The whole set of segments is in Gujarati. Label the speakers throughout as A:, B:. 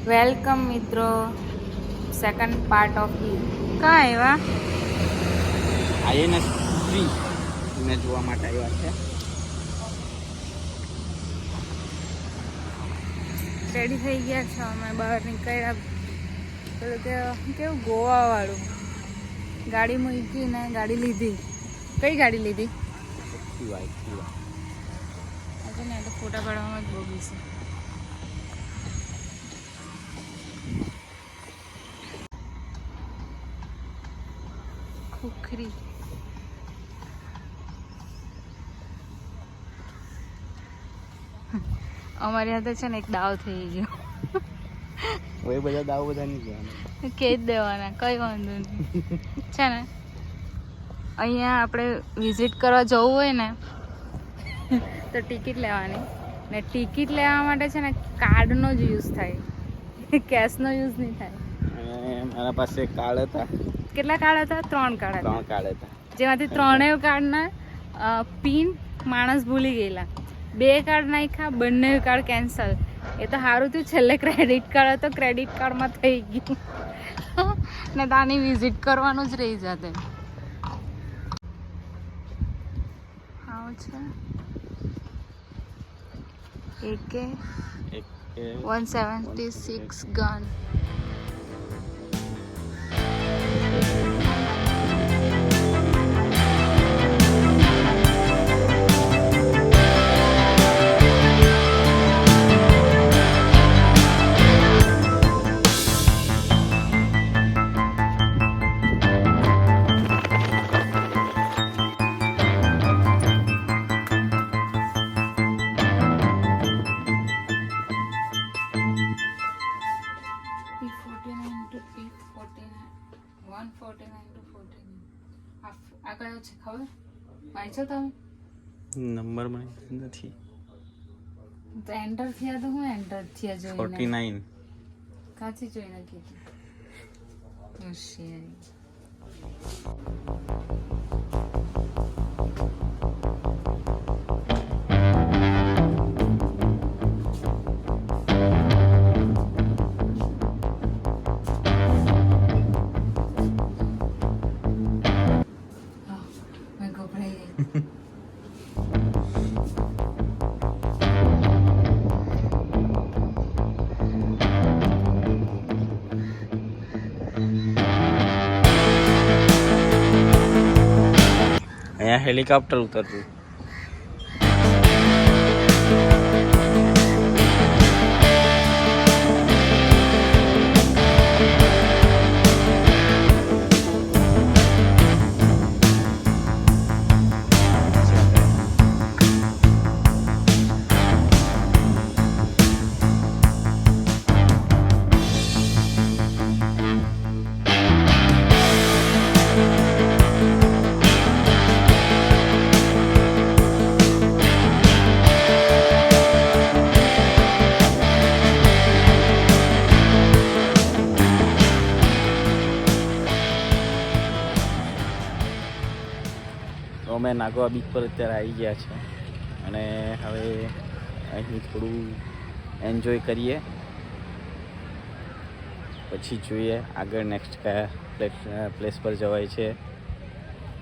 A: વેલકમ મિત્રો, સેકન્ડ પાર્ટ ઓફ ઈ કાં આવ્યા?
B: આઈએનએસ ફ્રી ને જોવા માટે આવ્યા છે.
A: રેડી થઈ ગયા છો, અમે બહાર નીકળ્યા. પેલું કે કેવું ગોવાવાળું ગાડી મૂકીને ગાડી લીધી. કઈ ગાડી લીધી? આજે ને તો ફોટા પાડવામાં જ બહુ છે. ખુખરી અમારી હાથે છે ને એક દાવ થઈ ગયો.
B: એ બધા દાવ બધા નહીં કહેવાના,
A: કે જ દેવાના, કઈ વાંધો નહીં છે ને. અહીંયા આપણે વિઝિટ કરવા જવું હોય ને તો ટિકિટ લેવાની, ને ટિકિટ લેવા માટે છે ને કાર્ડનો જ યુઝ થાય, કેશનો યુઝ નહીં થાય.
B: મારા પાસે કાર્ડ હતા.
A: કેટલા કાર્ડ હતા? 3 કાર્ડ હતા.
B: 3 કાર્ડ હતા,
A: જેમાંથી 3 કાર્ડના પિન માણસ ભૂલી ગયેલા. 2 કાર્ડ નાખ્યા, બંને કાર્ડ કેન્સલ. એ તો સારું થયું છેલ્લે ક્રેડિટ કાર્ડ હતો, ક્રેડિટ કાર્ડમાં થઈ ગયું ને તાની વિઝિટ કરવાનું જ રહી જાતે. આવું છે AK 176 ગન. આ કયો છે ખબર? વાંચો તમે?
B: નંબર મને નથી.
A: તો એન્ટર થયા તો હું એન્ટર થયા જોઈને
B: 49
A: કાચી જોઈને કીધું. હોશિયારી.
B: અહીંયા હેલિકોપ્ટર ઉતરતું. અમે નાગવા બીચ પર અત્યારે આવી ગયા છે અને હવે અહીં થોડું એન્જોય કરીએ, પછી જોઈએ આગળ નેક્સ્ટ કયા પ્લેસ પર જવાય છે.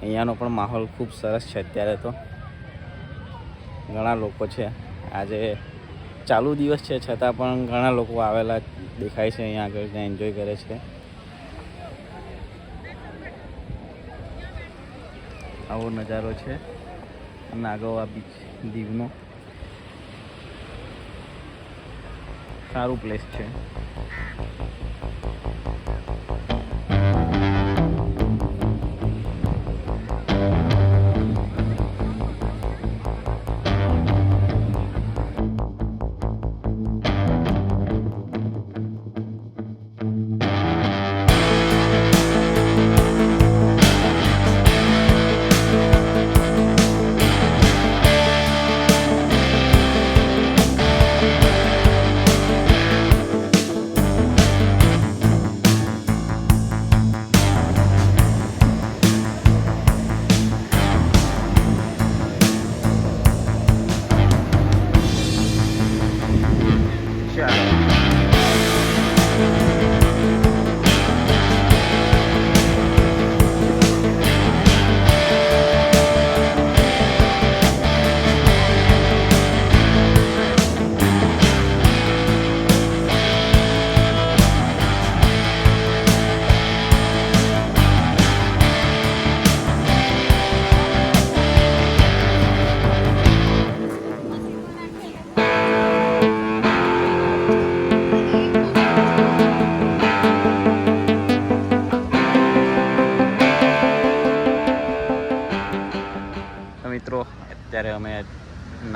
B: અહીંયાનો પણ માહોલ ખૂબ સરસ છે. અત્યારે તો ઘણા લોકો છે. આજે ચાલુ દિવસ છે છતાં પણ ઘણા લોકો આવેલા દેખાય છે અહીંયા આગળ, એન્જોય કરે છે. આવો નજારો છે નાગવા બીચ દીવનો. સારું પ્લેસ છે.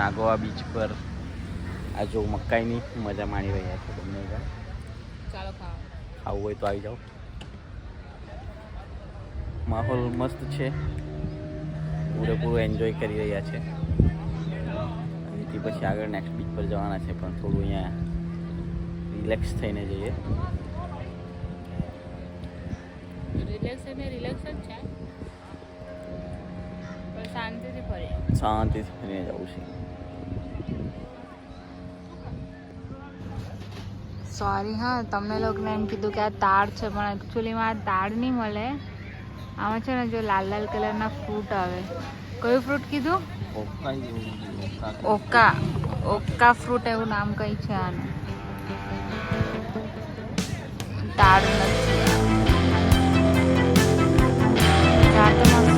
B: નાગોવા બીચ પર આ જો મકાઈની મજા માણી રહ્યા છે બંને જણ.
A: ચાલો
B: આવું હોય તો આવી જાઓ. માહોલ મસ્ત છે, પૂરેપૂરું એન્જોય કરી રહ્યા છે. અહીંથી પછી આગળ નેક્સ્ટ બીચ પર જવાના છે, પણ થોડું અહીંયા રિલેક્સ થઈને જઈએ.
A: રિલેક્સ જ છે, પણ શાંતિથી ફરીએ.
B: શાંતિથી ફરીને જવું છે.
A: સોરી હા, તમને લોકોને એમ કીધું કે આ તાડ છે, પણ એકચ્યુઅલીમાં આ તાડ નહીં મળે. આમાં છે ને જો લાલ લાલ કલરના ફ્રૂટ આવે. કયું ફ્રૂટ કીધું? ઓકા. ઓકા ફ્રૂટ એવું નામ કંઈ છે આનું. તાડ નથી. ઝાડ તો મસ્ત.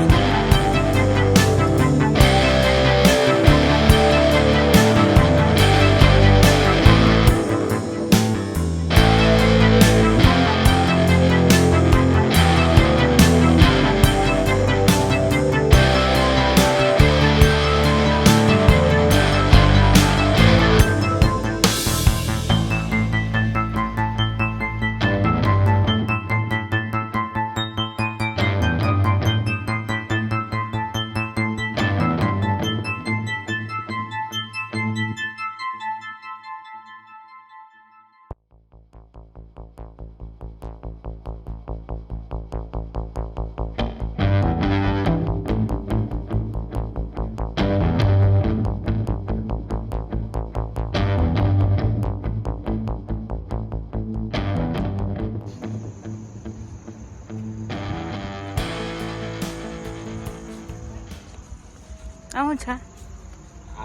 A: શું છે?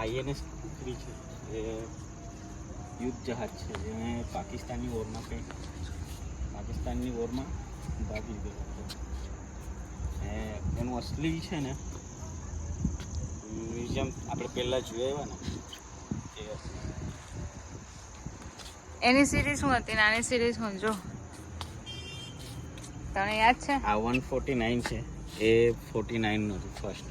B: INS કુકરી છે, એ યુદ્ધ જહાજ છે જેને પાકિસ્તાનની વોરમાં ભાગ લીધો હતો. એનું અસલી છે ને મ્યુઝિયમ આપણે પહેલાં જોઈ આવ્યા ને એ
A: એની સિરીઝ શું હતી? નાની સિરીઝ શું જો તને યાદ છે?
B: આ 149 છે, એ 49 નું હતું ફર્સ્ટ.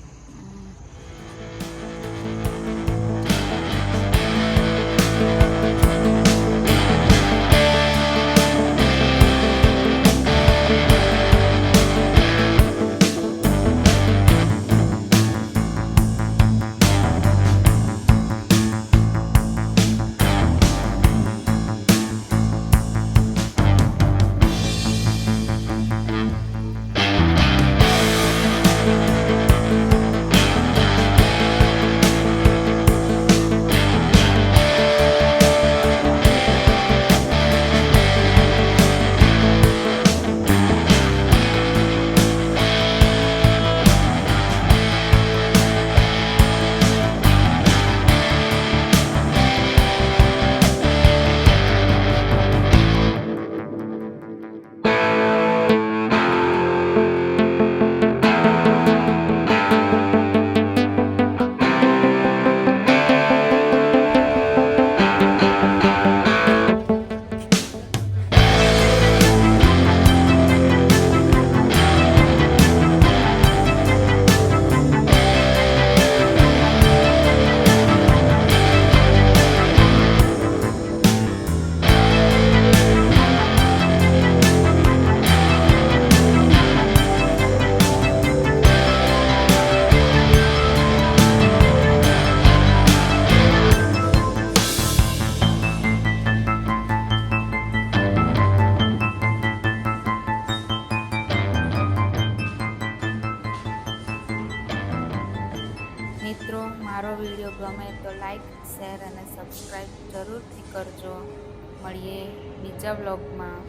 A: મિત્રો, મારો વિડીયો ગમે તો લાઈક, શેર અને સબસ્ક્રાઈબ જરૂરથી કરજો. મળીએ બીજા વ્લોગમાં.